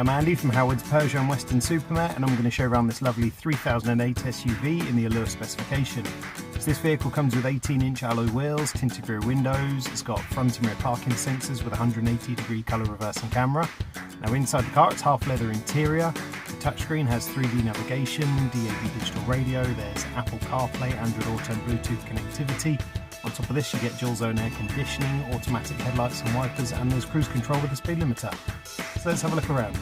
I'm Andy from Howard's Peugeot and Western Supermare, and I'm going to show around this lovely 3008 SUV in the Allure specification. So this vehicle comes with 18-inch alloy wheels, tinted rear windows, it's got front and rear parking sensors with a 180-degree colour reversing camera. Now inside the car it's half leather interior, the touchscreen has 3D navigation, DAB digital radio, there's Apple CarPlay, Android Auto and Bluetooth connectivity. On top of this you get dual zone air conditioning, automatic headlights and wipers, and there's cruise control with a speed limiter. So let's have a look around.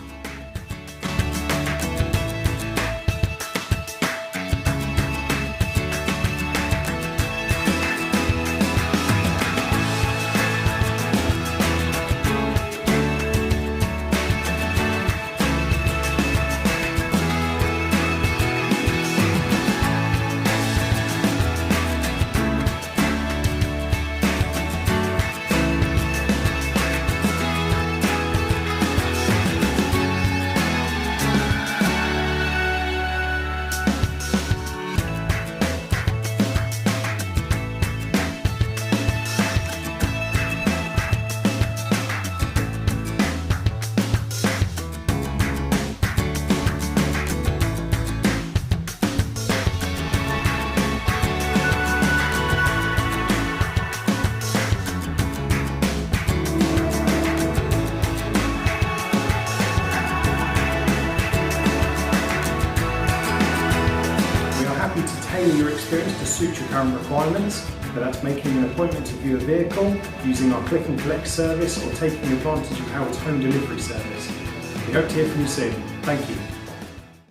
Happy to tailor your experience to suit your current requirements, whether that's making an appointment to view a vehicle, using our click and collect service, or taking advantage of Howard's home delivery service. We hope to hear from you soon. Thank you.